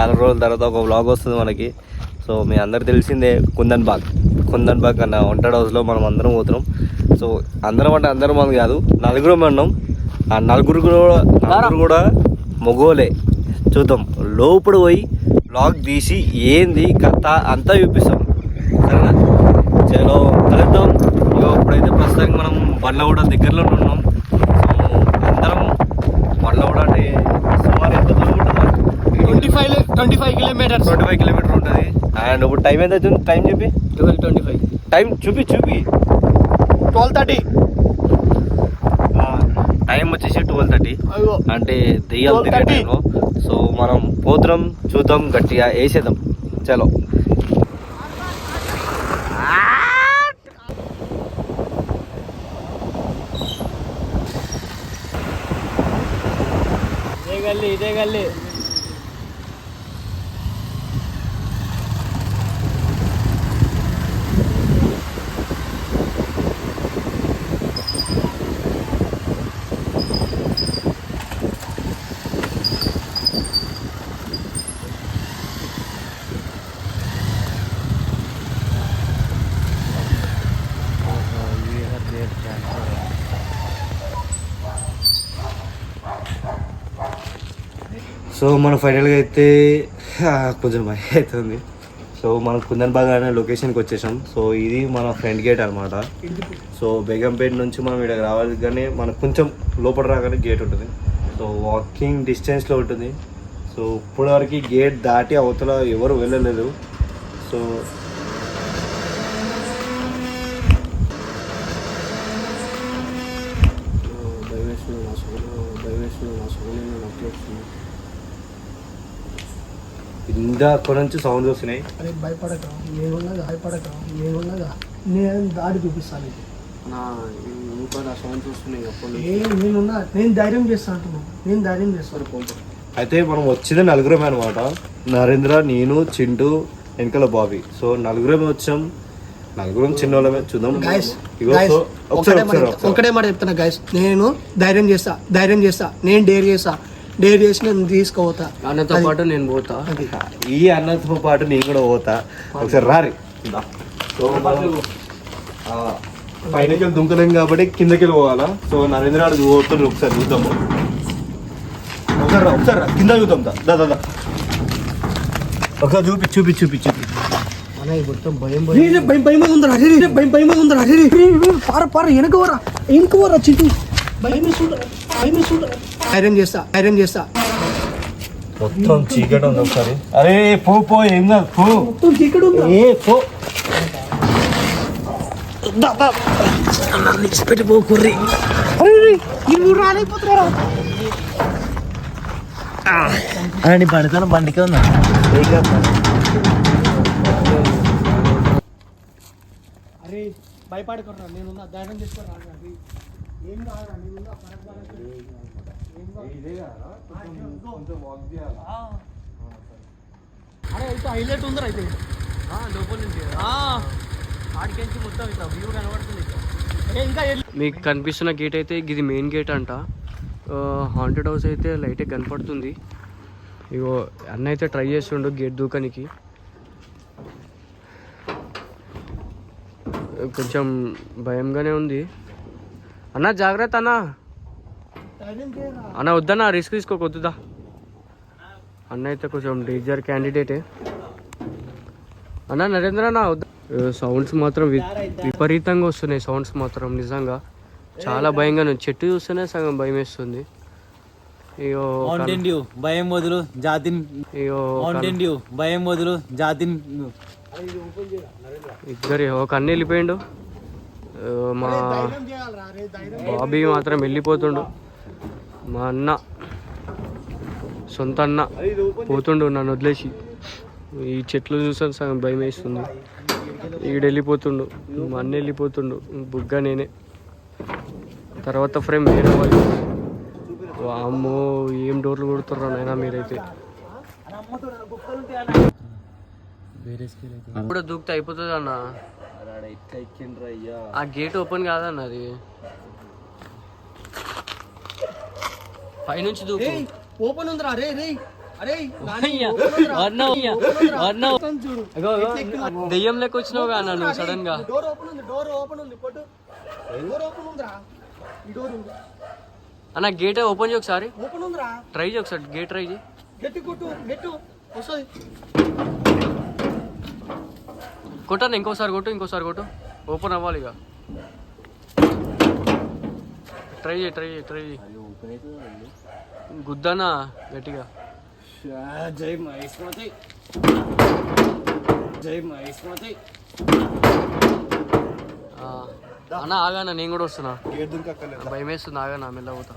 చాలా రోజుల తర్వాత ఒక వ్లాగ్ వస్తుంది మనకి. సో మీ అందరు తెలిసిందే కుందన్ బాగ్ అన్న వంటడ్ హౌస్లో మనం అందరం పోతున్నాం. సో అందరం అంటే అందరం మనం కాదు, నలుగురం ఉన్నాం. ఆ నలుగురు కూడా మొగోలే. చూద్దాం లోపల పోయి వ్లాగ్ తీసి ఏంది కథ అంతా చూపిస్తాం, సరేనా? చలో కలుద్దాం. ఇప్పుడైతే ప్రస్తుతానికి మనం బండ్లగూడ దగ్గరలో ఉన్నాం. సో అందరం బండ్లగూడ అంటే సుమారు ఎంత దూరం ఉంటుంది? 25 కిలోమీటర్స్ ఉంటుంది. అండ్ ఇప్పుడు టైం ఎంత అవుతుంది? టైం చెప్పి 12:25. టైం చూపి 12:30. టైం వచ్చేసి 12:30 అంటే దెయ్యాలు తిరిగే టైంలో. సో మనం పోతున్నాం, చూద్దాం, గట్టిగా వేసేద్దాం. చలో ఇదే గల్లీ సో మనం ఫైనల్గా అయితే కొంచెం భయం అవుతుంది. సో మనం కుందన్ బాగ్ అనే లొకేషన్కి వచ్చేసాం. సో ఇది మన ఫ్రంట్ గేట్ అనమాట. సో బేగంపేట నుంచి మనం ఇక్కడికి రావాలి, కానీ మనకు కొంచెం లోపల రాగానే గేట్ ఉంటుంది. సో వాకింగ్ డిస్టెన్స్లో ఉంటుంది. సో ఇప్పటివరకు గేట్ దాటి అవతల ఎవరు వెళ్ళలేదు. సో ఇందా అక్కడ నుంచి సౌండ్ వస్తున్నాయి. అరే భయపడక, నేనున్నగా నేను దాడి చూపిస్తాను. సౌండ్ వస్తున్నాయి అప్పుడు. నేను ధైర్యం చేస్తాను అంటున్నాను, నేను ధైర్యం చేస్తాను. అయితే మనం వచ్చింది నలుగురమే అనమాట. నరేంద్ర, నేను, చింటూ, వెనకాల బాబీ. సో నలుగురమే వచ్చాం. నలుగురం చిన్నోళ్ళమే. చూద్దాం. ఒకటే మాట చెప్తున్నా గైస్, నేను ధైర్యం చేస్తా, నేను డేర్ చేసి నేను తీసుకుపోతా. అన్నతో పాటు నేను పోతా. ఈ అన్నతో పాటు నేను కూడా పోతా. ఒకసారి రారి. సో పైనకి దుంకలేం కాబట్టి కిందకి పోవాలా. సో నరేంద్ర గారు పోతుంది, ఒకసారి చూద్దాము. ఒకసారి కింద చూద్దాం. దాదా ఒకసారి చూపి భయం ఉందరా. పార వెనకవరా చింటూ. ధైర్యం చేస్తా. మొత్తం చీకటి ఉంది. ఒకసారి అరే పో ఏం కాదు, పో. మొత్తం చీకటి ఉంది. పో పెట్టి పోకుర్రి. రాలేకపోతున్నారా? అని పడతాను, బండికే ఉందా? అరే భయపడకురా, నేనున్నా, ధైర్యం చేసుకోరా. ఏం కాదురా, నేనున్నా. అరే అయితే హైలైట్ ఉందిరా. అయితే లోపల నుంచి ఆడికెంచి మొత్తం ఇట్లా వ్యూ కనబడుతుంది. ఇంకా మీకు కనిపిస్తున్న గేట్ అయితే ఇది మెయిన్ గేట్ అంట. హాంటెడ్ హౌస్ అయితే లైటే కనపడుతుంది. ఇగో అన్న అయితే ట్రై చేస్తుండు గేట్ దూకానికి. కొంచెం భయంగానే ఉంది. అన్న జాగ్రత్త అన్న వద్దన్నా, రిస్క్ తీసుకోకొద్దుదా. అన్న అయితే కొంచెం డేంజర్ క్యాండిడేటే. అన్న నరేంద్ర అన్న వద్ద. సౌండ్స్ మాత్రం విపరీతంగా వస్తున్నాయి. సౌండ్స్ మాత్రం నిజంగా చాలా భయంగా ఉంది. చెట్టు చూస్తేనే సగం భయం వేస్తుంది. భయం వదులు జాతిని ఇద్దరు ఒక అన్న వెళ్ళిపోయిండు. మా బాబీ మాత్రం వెళ్ళిపోతుండు. మా అన్న, సొంత అన్న పోతుండు నన్ను వదిలేసి. ఈ చెట్లు చూసాను సగం భయం వేస్తుంది. ఈడు వెళ్ళిపోతుండు, మా అన్న వెళ్ళిపోతుండు, బుగ్గ నేనే. తర్వాత ఫ్రేమ్ వేరే వాళ్ళు. అమ్మో ఏం డోర్లు కొడుతుర్రా నాయనా మీరైతే. ఇప్పుడు దూకితే అయిపోతుంది అన్న. ఆ గేట్ ఓపెన్ కాదన్న, అది పైనుంచి దూకు. ఓపెన్ ఉందిరా. రే అరే చూడు దెయ్యం లెక్క వచ్చినావుగా నన్ను సడన్ గా. డోర్ ఓపెన్ ఉంది, డోర్ ఓపెన్ ఉంది, కొట్టు. డోర్ ఓపెన్ ఉందిరా, ఈ డోర్ ఉంది, అన్న గేట్ ఓపెన్ చేయి ఒకసారి, ఓపెన్ ఉందిరా. ట్రై చేయి ఒకసారి, గేట్ ట్రై చేయి. గట్టి కొట్టు, గట్టు వస్తుంది. కొట్టన్న ఇంకోసారి కొట్టు, ఇంకోసారి కొట్టు, ఓపెన్ అవ్వాలి ఇక. ట్రై చేయి, ట్రై చేయి, ట్రై చేయి. గుద్దనా గట్టిగా. జై మహేష్మతి, జై మహేష్మతి. అన్న ఆగానా, నేను కూడా వస్తున్నా, భయం వేస్తుంది, ఆగానా మెల్ల పోతా.